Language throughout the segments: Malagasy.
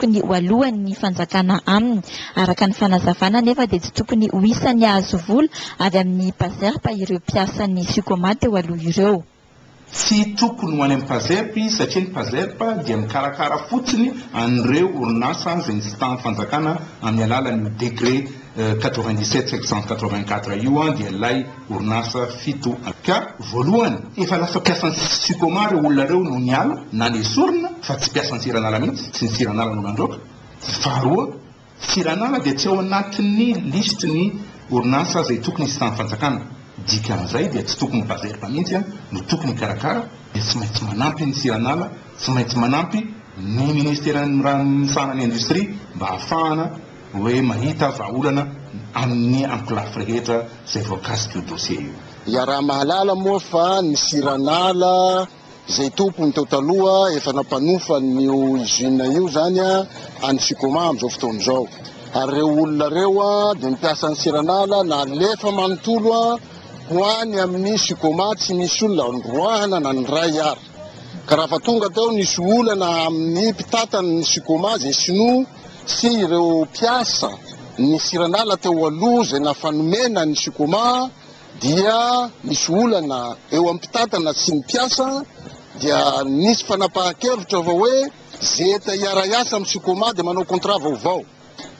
tokony ho alohan'ny fanjakana aminy. Araka ny fanazavana nefa dia tsy tokony ho isan'ny azo vola avy amin'ny Pazerpa ireo mpiasan'ny Sykoma teo aloha ireo. Tsy tokony ho any amin'ny Pazerpa satria ny Pazerpa dia mikarakara fotsiny an'ireo orinasa izay nisy tamin'ny fanjakana amin'ny alalan'ny décret 97/584 io dia ilay orinasa fito. Ka voalohany efa lasa mpiasan'ny Sykoma ireo olona ireo no niala na nesorina fa tsy mpiasan'ny Tsiranala mihitsy, tsy ny Tsiranala no nandroaka. Faharoa, Tsiranala dia tsy ao anatin'ny listy orinasa izay tokony hisy tamin'ny fanjakana. Dikan'izay dia tsy tokony Pazerpa mihitsy no tokony karakara, dia tsy maintsy manampy ny Tsiranala, tsy maintsy manampy ny ministèran'ny sanany indostria mba ahafahana hoe mahita vahaolana amin'ny ankolafy rehetra izay voakasika io dossier io. Raha mahalala moa fa ny Tsiranala izay tompony teo taloha efa nampanofa n'io usine io zany any Sykoma amin'izao fotoana izao. Ary ireo olona ireo dia mipiasa ny Tsiranala na alefa manontolo ho any amin'ny Sykoma tsy misy olona androahana na ny ray ary. Ka raha fa tonga teo nisy olana amin'ny mpitatany ny Sykoma izay sinoa sy ireo mpiasa ny Tsiranala teo aloha izay nafanomena ny Sykoma, dia misy olana eo amin'ny mpitatana sy ny mpiasa dia nisy fanapahan-kevitra va hoe zeta hiara-iasa amin'ny Sykoma dia manao contrat vaovao.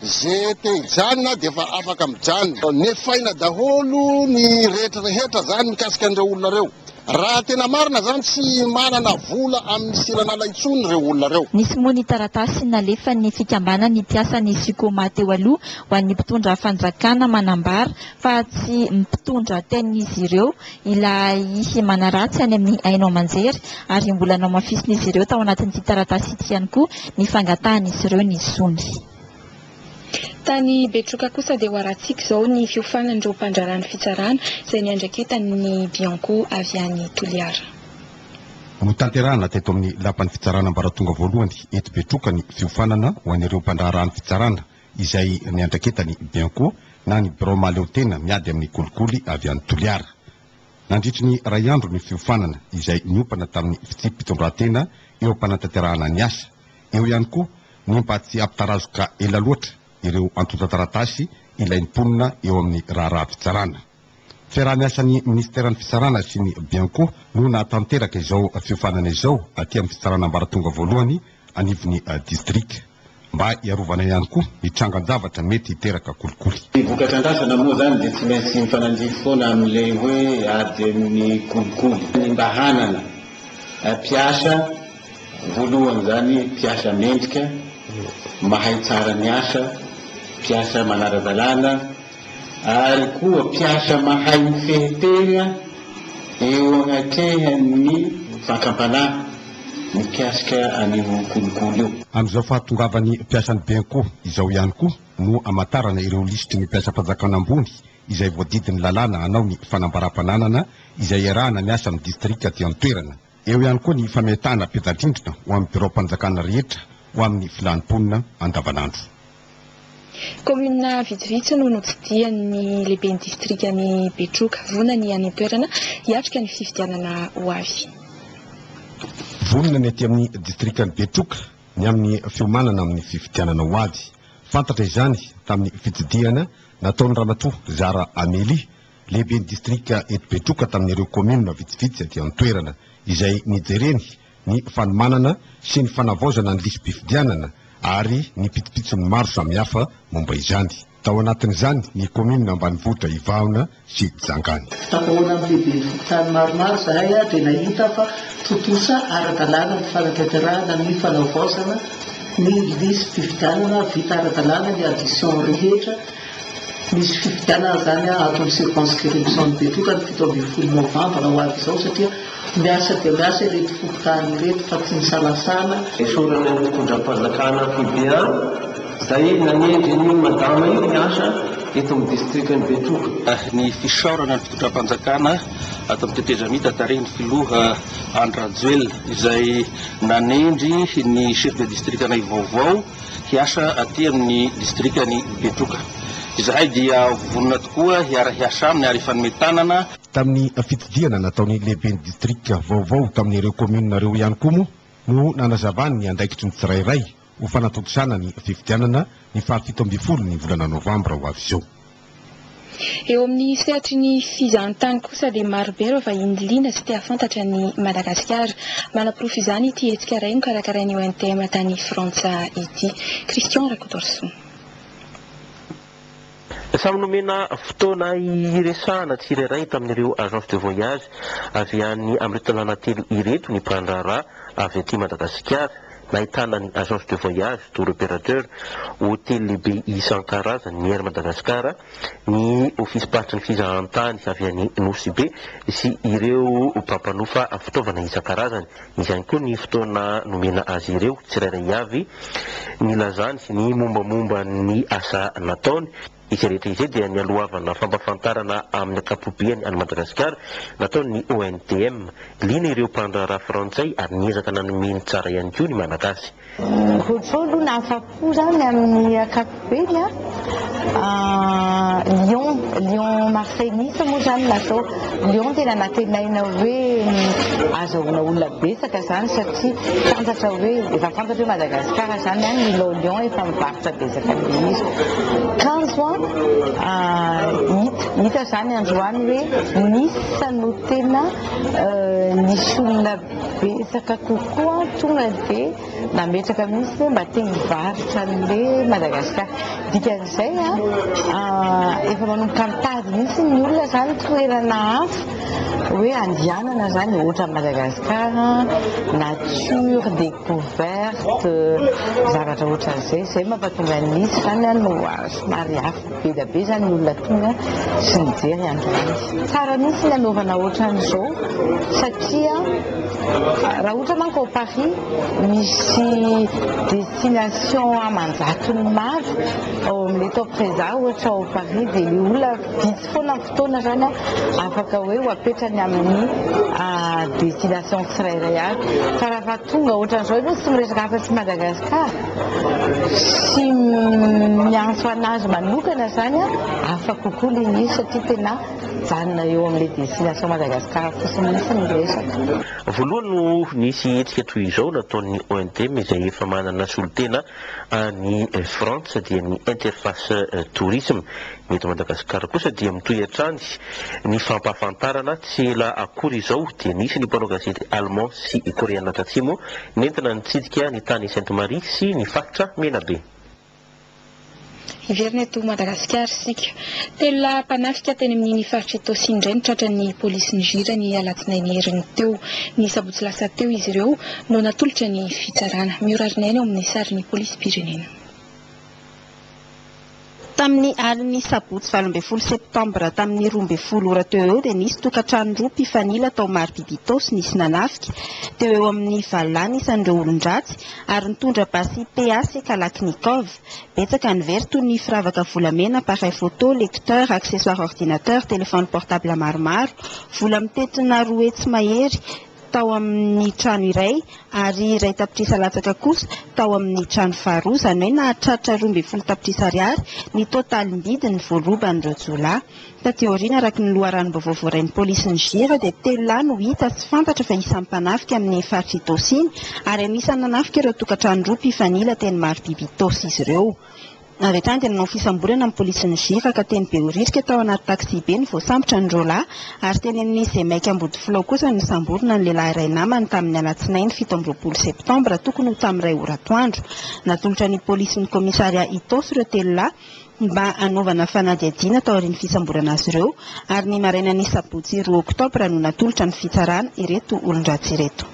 Zeta hijanona dia efa afaka mijanona. Nefaina daholo ny rehetrarehetra zany mikasika an'ireo olona ireo. Raha tena marina zany tsy manana vola amin'ny Tsiranala intsony ireo olona ireo. Nisy moa ny taratasy nalefa ny fikambanana ny mpiasan'ny Sykoma teo aloha ho an'ny mpitondra fanjakana manambara fa tsy mpitondra ten'izy ireo ilay manaratsy any amin'ny Haino Amanjery ary mbola namafisin'izy ireo tao anatin'ity taratasy ity ihany koa ny fangatahan'izy ireo ny zony. Tany Betroka kosa dia hoarantsika izao ny fiofanan'ireo mpandrarany fitsarana izay niandraketan'ny Bianco avy any Toliara. Notanterahana teto amin'ny lapan'ny fitsarana ambaratonga voalohany eto Betroka ny fiofanana ho an'ireo mpandrarany fitsarana izay niandraketany Bianco na ny Birao Mahaleotena miady amin'ny kolikoly avy any Toliara. Nandritry ny ray andro ny fiofanana izay niompana tamin'ny fitsipitondratena eo am-panatanterahana ny asa. Eo ihany koa ny mba tsy ampitarazoka ela loatra ireo antonta-taratasy ilain'ny mponina eo amin'ny raharaha fitsarana. Fiaraha-miasan'ny ministèran'ny fisarana sy ny Bianco no nahatanteraka izao fiofanana izao aty amin'ny fitsarana ambaratonga voalohany anivon'ny distrika mba hiarovana ihany koa ny trangan-javatra mety hiteraka kolikoly. Vokatran-drasana moa zany dia tsy maintsy mifananjifa foana amin'ilay hoe ady amin'ny kolikoly. Ny mba hanana mpiasa voalohany zany mpiasa mendrika, mahay tsara ny asa, mpiasa manara-dalàna, ary koa mpiasa mahay mifehetena eo anatrehan'ny fakampanahy mikasika an'io kolikoly io. Amin'izao fahatongavany mpiasan'ny Bianco izao ihany koa no amatarana ireo lisitry ny mpiasa-panjakana ambony izay voadidiny lalàna hanao ny fanambaram-pananana izay iarahana miasa amin'ny distrika aty an-toerana. Eo ihany koa ny fametahana peta-drindrina ho amin'ny birao-panjakana rehetra ho amin'ny filanimponina andavanandro. Komuna vitsivitsy no notsidian'ny lehiben'ny distrikany Betroka vonany any an-toerana hiatrika ny fifidianana ho avy. Vonina ny aty amin'ny distrikany Betroka ny amin'ny fiomanana amin'ny fifidianana ho avy. Fantatra izany tamin'ny fitsidiana nataon'ny ramatoa Zara Amélie lehiben'ny distrika eto Betroka tamin'ireo komuna vitsivitsy aty an-toerana izay nijereny ny fanomanana sy ny fanavaozana ny lisy-pifidianana ary ny pitipitsony maro samihafa momba izany. Tao anatin'izany ny komuna ambanivohitra Ivahona sy Jangany. Tapoana amin'ny lehiben'ny fokotany maromaro zahay dia nahita fa totosa ara-dalàna ny fanatanterahana ny fanavaozana ny lisy-pifidianana vita ara-dalàna ny addition rehetra. Misy fifidianana zany ato amin'ny circonscription ny Betroka ny 7 novambra ho avy izao satria miasa dia miasa ireto fokotany ireto fa tsy misalasala. Esorana ny fitondram-panjakana Fibia izay nanendry ny madama io miasa eto amin'ny distrikany Betroka. Ny fisaorana ny fitondram-panjakana ato amin'ny tetezamita tarehiny filoha Andrajoel izay nanendry ny chef de distrikana vaovao hiasa aty amin'ny distrikany Betroka. Izahay dia vonona tokoa hiara-hiasa aminy ary fanometanana. Tamin'ny fitidiana nataon'ny lehiben'ny distrika vaovao tamin'ireo komuna ireo ihany koa moa no nanazavany ny andraikitry ny tsirairay ho fanatokisana ny fifidianana ny 17 ny volana novambra ho avy izao. Eo amin'ny sehatry ny fizahantany kosa dia marobe ireo vahiny liana sy tia fantatra ny Madagasikara. Manaprofo izany ity hetsika iray mikarakarainy ONTM tany Frantsa ity. Christian Rakotorso. Samy nomena fotoana iresahana tsirairay tamin'ireo agence de voyage avy any amin'ny tanàna telo ireto ny mpandraharaha avy aty Madagasikara. Nahitana ny agence de voyage, tour opérateur, hôtel lehibe isan-karazany ny Air Madagasikara, ny ofisy paritry ny fizahantany avy any Nosy Be sy ireo mpampanofa fitaovana isan-karazany. Izy ihany koa ny fotoana nomena azy ireo tsirairay avy ny lazany sy ny mombamomba ny asa nataony. Izy rehetra izay dia ny alohavana fampafantarana amin'ny ankapobeny any Madagasikara nataony ny ONTM. Liana ireo mpandraharaha frantsay ary niezaka nanomeny tsara ihany koa ny malagasy. Ohatrao aloha nahafapo zany amin'ny ankapobeny Lyon Marseille Nice moa zany natao. Lyon tena natenaina hoe azahoana olona betsaka zany satria fantatra hoe efa fantatra hoe Madagasikara zany any Lyon efa mivarotra betsaka izy. 15 mois hita zany androany hoe Nice no tena nisy olona betsaka kokoa tonga dia nametraka mihitsy hoe mba te hivarotra an'le Madagasikara. Dikan'izay efa manomboka mitady mihitsy ny olona zany toerana hafa hoe andianana zany ohatra Madagasikara, nature, découverte, zavatra ohatran'izay. Izay mampatonga Nice zany no somary hafa be da be zany olona tonga sy mijery androany. Tsara mihitsy ny anaovana ohatran'izao satria raha ohatra manko ao Paris misy destination amanjatony maro ao amin'ny top présent ohatra ao Paris dia le olona vitsy foana fotoana zany afaka hoe ho apetrany amin'ny destination tsirairay avy. Fa raha tonga ohatran'izao ianao tsy miresaka afa-tsy Madagasikara sy miantso anazy manokana zany afaka kokoa le nisy satria tena janona eo amin'ilay destination Madagasikara fotsiny misy ny resaka. Voalohany no nisy hetsika toy izao nataon'ny ONTM izay efa manana solotena ny Frantsa dia ny interface tourisme. Eto Madagasikara kosa dia mitohy hatrany ny fampahafantarana tsy ela akory izao dia nisy ny mpanao gazety allemand sy koreana atsimo nentina nitsidika ny tany Sainte-Marie sy ny faritra Menabe. Iverina eto Madagasikara sika. Telo mpanafika teny amin'ny faritra Tosiny indray nitratra ny polisy Nigeria ny alatsinainy heriny teo. Ny sabotsy lasa teo izy ireo no natolotra ny fitsarana. Miorarinaina ao amin'ny sary ny polisy pirenena. Tamin'ny aliny sabotsy 12 septambra tamin'ny 12 ora teo eo dia nisy tokantrano roa mpifanila tao Marobibitos nisy nanafika teo eo amin'ny valany isan'ireo olon-dratsy ary nitondra basy PA sy Kalaknikov. Betsaka ny very toy ny firavaka volamena, appareil photo, lecteur, accessoire ordinateur, téléphone portable maromaro, vola mitetina roa hetsy mahery tao amin'ny trano iray ary iray tapitrisa latsaka kosa tao amin'ny trano faharoa, izany hoe nahatratra 12 tapitrisa ariary ny totalim-bidiny voaloban'ireo jolahy. Taty aoriana araka ny loharanom-baovao voarain'ny polisy Nigeria dia telo lahy no hita sy fantatra fa isan'ny mpanafika amin'ny faritra Tosiny ary anisan'ny nanafika ireo tokantrano roa mpifanila teny Marobibitos izy ireo. Avy hatrany dia nanao fisamborana amin'ny polisy Nigeria ka teny Behoririka tao anaty taxi be ny voasambotra ny roalahy ary teny amin'ny Zemaika Ambodifilaho kosa ny samborana ny lehilahy iray namany tamin'ny alatsinainy 17 septambra tokony ho tamin'ny 2 ora atoandro. Natolotra ny polisy ny komisaria Itos ireo telo lahy mba anaovana fanadihadiana tao aorian'ny fisamborana azy ireo ary ny maraina ny sabotsy 2 oktobra no natolotra ny fitsarana ireto olon-dratsy ireto.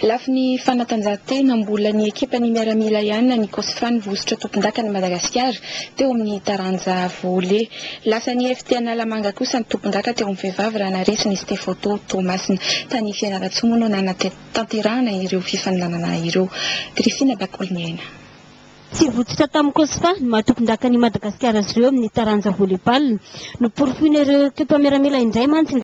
Lafy ny fanatanjahantena mbola ny ekipa ny miaramila ihany ny Kosfan vosotra tompon-daka ny Madagasikara teo amin'ny taranja volley. Lasa ny FT Analamanga kosa ny tompon-daka teo amin'ny vehivavy raha naresy ny Stefoto Thomasina tany Fianarantsoa no nanatanterahana ireo fifaninanana ireo. Grifina Bakolniaina. Tsy votsitra tamin'ny Kosfa ny mahatompon-daka ny Madagasikara azy ireo amin'ny taranja volleyball no porofin ireo ekipa miaramila indray mantsy